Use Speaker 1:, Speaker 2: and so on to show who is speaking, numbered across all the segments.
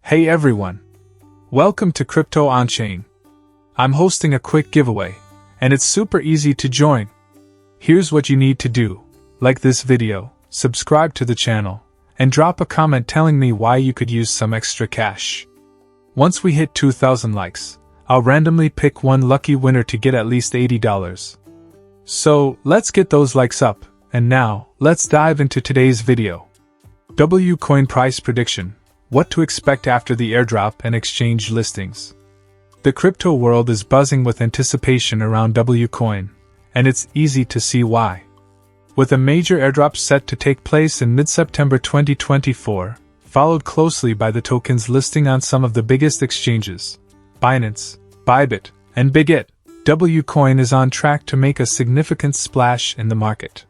Speaker 1: Hey everyone! Welcome to Crypto On-Chain. I'm hosting a quick giveaway, and it's super easy to join. Here's what you need to do. Like this video, subscribe to the channel, and drop a comment telling me why you could use some extra cash. Once we hit 2,000 likes, I'll randomly pick one lucky winner to get at least $80. So, let's get those likes up, and now, let's dive into today's video. W Coin Price Prediction. What to expect after the airdrop and exchange listings. The crypto world is buzzing with anticipation around W Coin, and it's easy to see why. With a major airdrop set to take place in mid-September 2024, followed closely by the token's listing on some of the biggest exchanges, Binance, Bybit, and Bigget, W Coin is on track to make a significant splash in the market.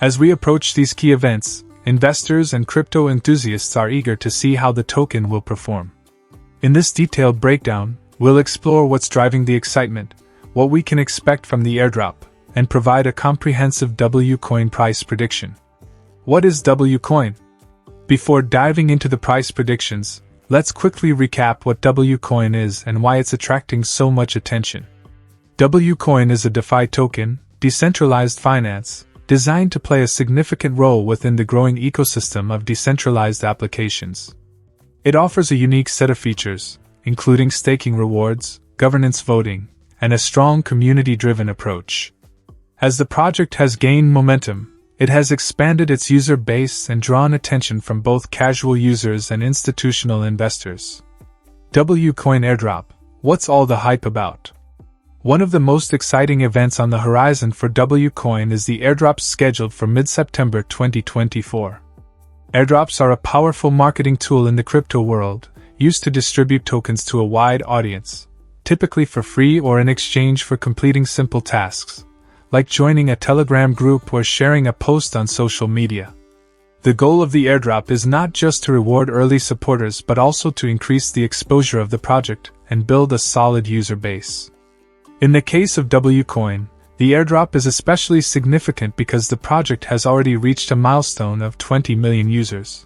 Speaker 1: As we approach these key events, investors and crypto enthusiasts are eager to see how the token will perform. In this detailed breakdown, we'll explore what's driving the excitement, what we can expect from the airdrop, and provide a comprehensive W Coin price prediction. What is W Coin? Before diving into the price predictions, let's quickly recap what W Coin is and why it's attracting so much attention. W Coin is a DeFi token, decentralized finance, designed to play a significant role within the growing ecosystem of decentralized applications. It offers a unique set of features, including staking rewards, governance voting, and a strong community-driven approach. As the project has gained momentum, it has expanded its user base and drawn attention from both casual users and institutional investors. W Coin Airdrop. What's all the hype about? One of the most exciting events on the horizon for W Coin is the airdrop scheduled for mid-September 2024. Airdrops are a powerful marketing tool in the crypto world, used to distribute tokens to a wide audience, typically for free or in exchange for completing simple tasks, like joining a Telegram group or sharing a post on social media. The goal of the airdrop is not just to reward early supporters but also to increase the exposure of the project and build a solid user base. In the case of W Coin, the airdrop is especially significant because the project has already reached a milestone of 20 million users.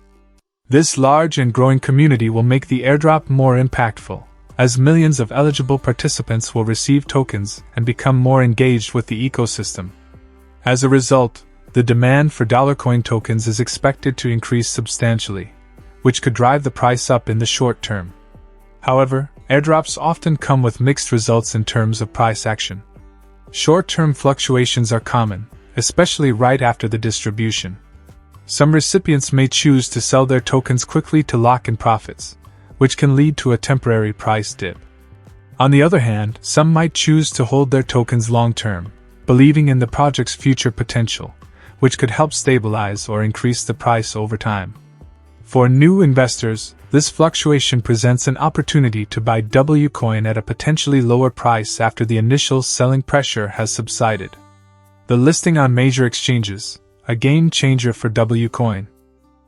Speaker 1: This large and growing community will make the airdrop more impactful, as millions of eligible participants will receive tokens and become more engaged with the ecosystem. As a result, the demand for $coin tokens is expected to increase substantially, which could drive the price up in the short term. However, airdrops often come with mixed results in terms of price action. Short-term fluctuations are common, especially right after the distribution. Some recipients may choose to sell their tokens quickly to lock in profits, which can lead to a temporary price dip. On the other hand, some might choose to hold their tokens long-term, believing in the project's future potential, which could help stabilize or increase the price over time. For new investors, this fluctuation presents an opportunity to buy W Coin at a potentially lower price after the initial selling pressure has subsided. The listing on major exchanges, a game changer for W Coin.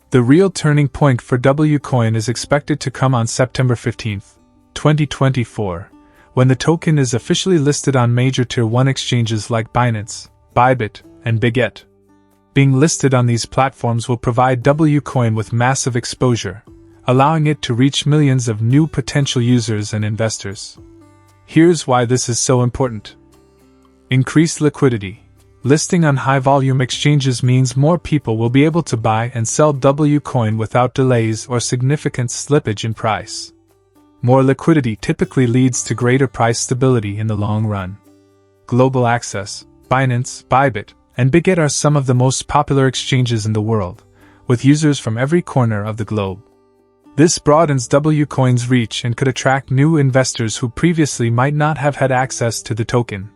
Speaker 1: The real turning point for W Coin is expected to come on September 15, 2024, when the token is officially listed on major Tier 1 exchanges like Binance, Bybit, and Bigget. Being listed on these platforms will provide W Coin with massive exposure, allowing it to reach millions of new potential users and investors. Here's why this is so important. Increased liquidity. Listing on high-volume exchanges means more people will be able to buy and sell W Coin without delays or significant slippage in price. More liquidity typically leads to greater price stability in the long run. Global access. Binance, Bybit, and Bigget are some of the most popular exchanges in the world, with users from every corner of the globe. This broadens W Coin's reach and could attract new investors who previously might not have had access to the token.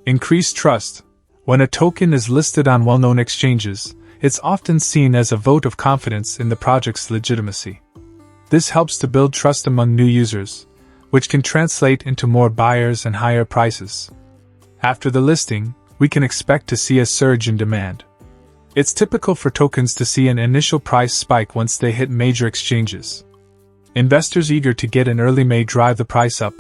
Speaker 1: Increased trust. When a token is listed on well-known exchanges, it's often seen as a vote of confidence in the project's legitimacy. This helps to build trust among new users, which can translate into more buyers and higher prices. After the listing, we can expect to see a surge in demand. It's typical for tokens to see an initial price spike once they hit major exchanges. Investors eager to get in early may drive the price up,